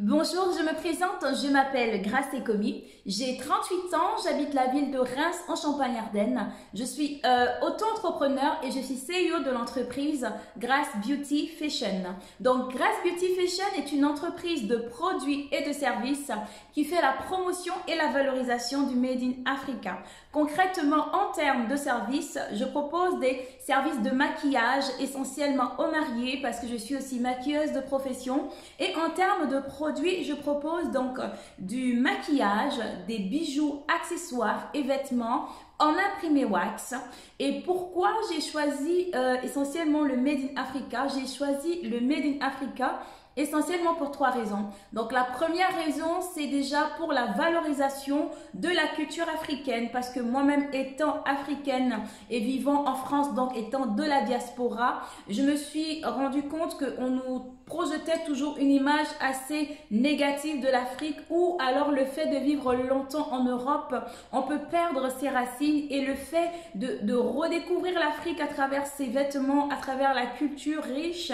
Bonjour, je me présente, je m'appelle Grace Ekomi, j'ai 38 ans, j'habite la ville de Reims en Champagne-Ardenne. Je suis auto-entrepreneur et je suis CEO de l'entreprise Grace Beauty Fashion. Donc Grace Beauty Fashion est une entreprise de produits et de services qui fait la promotion et la valorisation du Made in Africa. Concrètement, en termes de services, je propose des services de maquillage essentiellement aux mariés parce que je suis aussi maquilleuse de profession. Et en termes de produits, je propose donc du maquillage, des bijoux, accessoires et vêtements en imprimé wax. Et pourquoi j'ai choisi essentiellement le Made in Africa? J'ai choisi le Made in Africa essentiellement pour trois raisons. Donc la première raison, c'est déjà pour la valorisation de la culture africaine, parce que moi-même étant africaine et vivant en France, donc étant de la diaspora, je me suis rendu compte qu'on nous projetait toujours une image assez négative de l'Afrique, ou alors le fait de vivre longtemps en Europe, on peut perdre ses racines, et le fait de redécouvrir l'Afrique à travers ses vêtements, à travers la culture riche,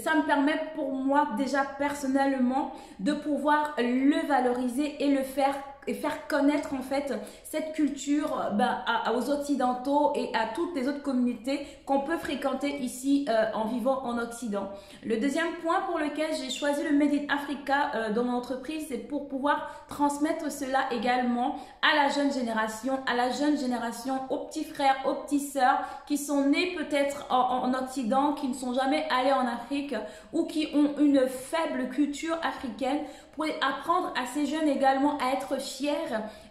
ça me permet pour moi déjà personnellement de pouvoir le valoriser et le faire connaître en fait cette culture aux Occidentaux et à toutes les autres communautés qu'on peut fréquenter ici en vivant en Occident. Le deuxième point pour lequel j'ai choisi le Made in Africa dans mon entreprise, c'est pour pouvoir transmettre cela également à la jeune génération, aux petits frères, aux petites sœurs qui sont nés peut-être en Occident, qui ne sont jamais allés en Afrique ou qui ont une faible culture africaine, pour apprendre à ces jeunes également à être fiers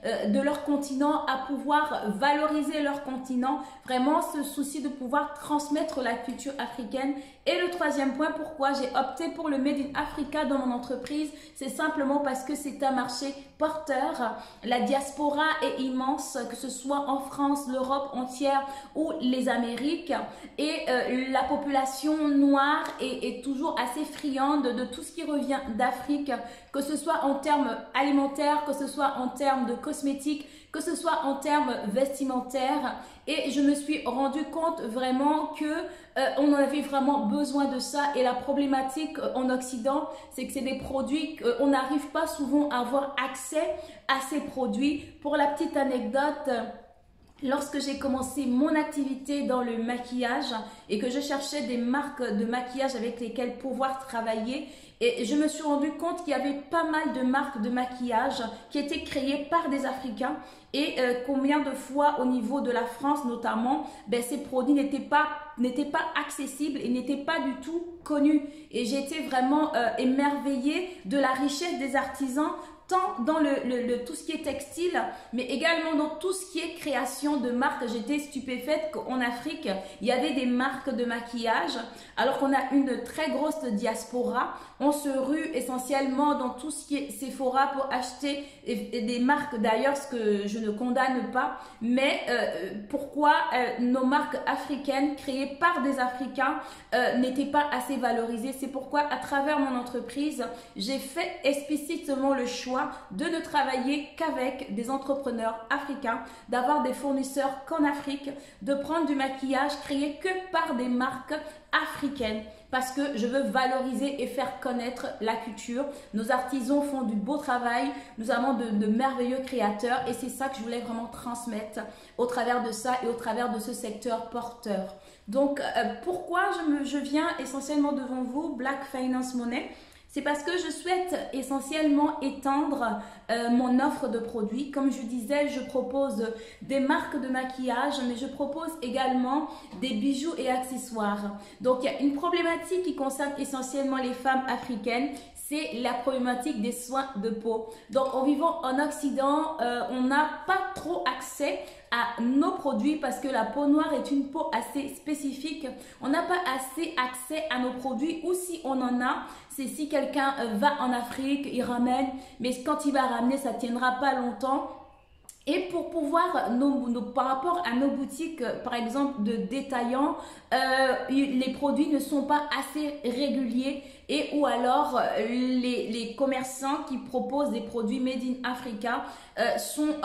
de leur continent, à pouvoir valoriser leur continent, vraiment ce souci de pouvoir transmettre la culture africaine. Et le troisième point, pourquoi j'ai opté pour le Made in Africa dans mon entreprise, c'est simplement parce que c'est un marché porteur. La diaspora est immense, que ce soit en France, l'Europe entière ou les Amériques, et la population noire est toujours assez friande de tout ce qui revient d'Afrique, que ce soit en termes alimentaires, que ce soit en termes de cosmétiques, que ce soit en termes vestimentaires. Et je me suis rendu compte vraiment que on en avait vraiment besoin de ça. Et la problématique en Occident, c'est que c'est des produits qu'on n'arrive pas souvent à avoir accès à ces produits. Pour la petite anecdote, lorsque j'ai commencé mon activité dans le maquillage et que je cherchais des marques de maquillage avec lesquelles pouvoir travailler, et je me suis rendu compte qu'il y avait pas mal de marques de maquillage qui étaient créées par des Africains, et combien de fois au niveau de la France notamment, ces produits n'étaient pas accessibles et n'étaient pas du tout connus. Et j'ai été vraiment émerveillée de la richesse des artisans, tant dans tout ce qui est textile, mais également dans tout ce qui est création de marques. J'étais stupéfaite qu'en Afrique, il y avait des marques de maquillage, alors qu'on a une très grosse diaspora. On se rue essentiellement dans tout ce qui est Sephora pour acheter des marques, d'ailleurs, ce que je ne condamne pas, mais pourquoi nos marques africaines créées par des Africains n'étaient pas assez valorisées? C'est pourquoi à travers mon entreprise, j'ai fait explicitement le choix de ne travailler qu'avec des entrepreneurs africains, d'avoir des fournisseurs qu'en Afrique, de prendre du maquillage créé que par des marques africaines, parce que je veux valoriser et faire connaître la culture. Nos artisans font du beau travail, nous avons de merveilleux créateurs, et c'est ça que je voulais vraiment transmettre au travers de ça et au travers de ce secteur porteur. Donc pourquoi je viens essentiellement devant vous, Black Finance Money? C'est parce que je souhaite essentiellement étendre mon offre de produits. Comme je disais, je propose des marques de maquillage, mais je propose également des bijoux et accessoires. Donc, il y a une problématique qui concerne essentiellement les femmes africaines, c'est la problématique des soins de peau. Donc, en vivant en Occident, on n'a pas trop accès à nos produits parce que la peau noire est une peau assez spécifique. On n'a pas assez accès à nos produits, ou si on en a, c'est si quelqu'un va en Afrique, il ramène, mais quand il va ramener, ça ne tiendra pas longtemps. Et pour pouvoir, par rapport à nos boutiques, par exemple, de détaillants, les produits ne sont pas assez réguliers et ou alors les commerçants qui proposent des produits Made in Africa sont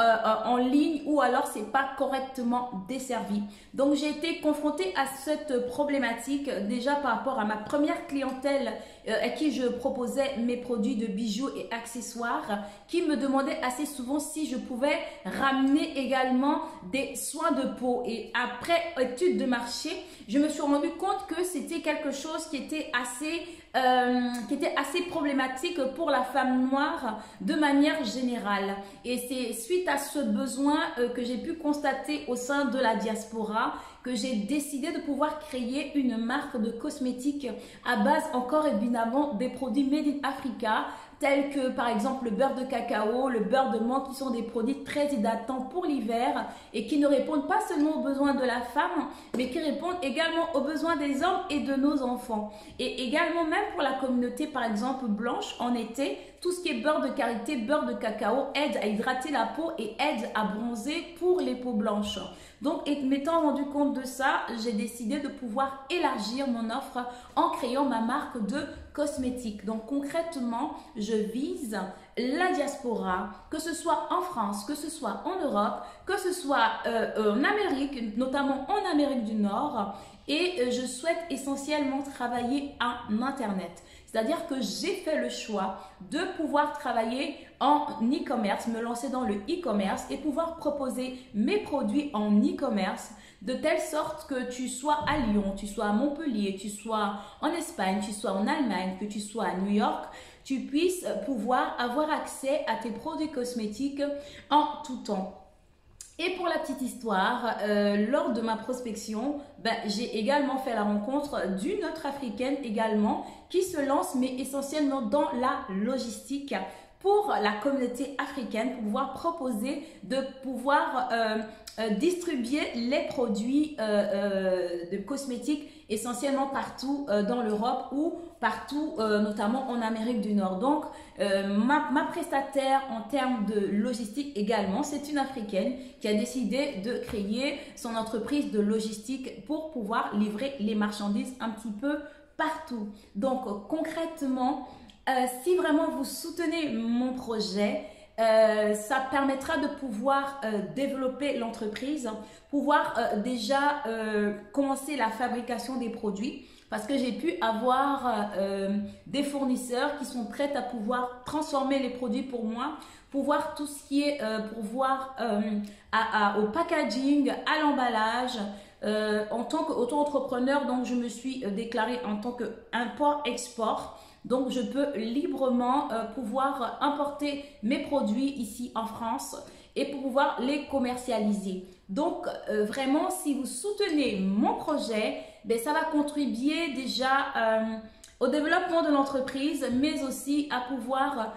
en ligne ou alors c'est pas correctement desservi. Donc j'ai été confrontée à cette problématique déjà par rapport à ma première clientèle à qui je proposais mes produits de bijoux et accessoires, qui me demandait assez souvent si je pouvais ramener également des soins de peau. Et après étude de marché, je me suis rendu compte que c'était quelque chose qui était assez problématique pour la femme noire de manière générale. Et c'est suite à ce besoin que j'ai pu constater au sein de la diaspora que j'ai décidé de pouvoir créer une marque de cosmétiques à base encore évidemment des produits Made in Africa, tels que par exemple le beurre de cacao, le beurre de menthe, qui sont des produits très hydratants pour l'hiver et qui ne répondent pas seulement aux besoins de la femme, mais qui répondent également aux besoins des hommes et de nos enfants. Et également même pour la communauté par exemple blanche en été, tout ce qui est beurre de karité, beurre de cacao aide à hydrater la peau et aide à bronzer pour les peaux blanches. Donc, m'étant rendu compte de ça, j'ai décidé de pouvoir élargir mon offre en créant ma marque de cosmétiques. Donc, concrètement, je vise la diaspora, que ce soit en France, que ce soit en Europe, que ce soit en Amérique, notamment en Amérique du Nord. Et je souhaite essentiellement travailler en Internet. C'est-à-dire que j'ai fait le choix de pouvoir travailler en e-commerce, me lancer dans le e-commerce et pouvoir proposer mes produits en e-commerce de telle sorte que tu sois à Lyon, tu sois à Montpellier, tu sois en Espagne, tu sois en Allemagne, que tu sois à New York, tu puisses pouvoir avoir accès à tes produits cosmétiques en tout temps. Et pour la petite histoire, lors de ma prospection, j'ai également fait la rencontre d'une autre africaine également qui se lance, mais essentiellement dans la logistique pour la communauté africaine, pour pouvoir proposer de pouvoir distribuer les produits de cosmétiques essentiellement partout dans l'Europe ou partout notamment en Amérique du Nord. Donc ma prestataire en termes de logistique également, c'est une africaine qui a décidé de créer son entreprise de logistique pour pouvoir livrer les marchandises un petit peu partout. Donc concrètement, si vraiment vous soutenez mon projet, ça permettra de pouvoir développer l'entreprise, pouvoir déjà commencer la fabrication des produits, parce que j'ai pu avoir des fournisseurs qui sont prêts à pouvoir transformer les produits pour moi, pouvoir tout ce qui est pouvoir au packaging, à l'emballage. En tant qu'auto-entrepreneur, donc je me suis déclarée en tant qu'import-export. Donc, je peux librement pouvoir importer mes produits ici en France et pour pouvoir les commercialiser. Donc, vraiment, si vous soutenez mon projet, ça va contribuer déjà au développement de l'entreprise, mais aussi à pouvoir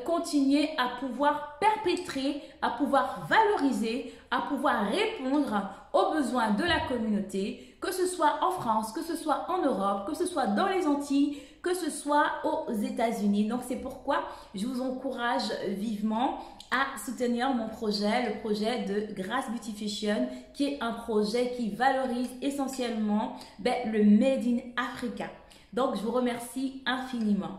continuer à pouvoir perpétrer, à pouvoir valoriser, à pouvoir répondre aux besoins de la communauté, que ce soit en France, que ce soit en Europe, que ce soit dans les Antilles, que ce soit aux États-Unis. Donc, c'est pourquoi je vous encourage vivement à soutenir mon projet, le projet de Grace Beautification, qui est un projet qui valorise essentiellement le Made in Africa. Donc, je vous remercie infiniment.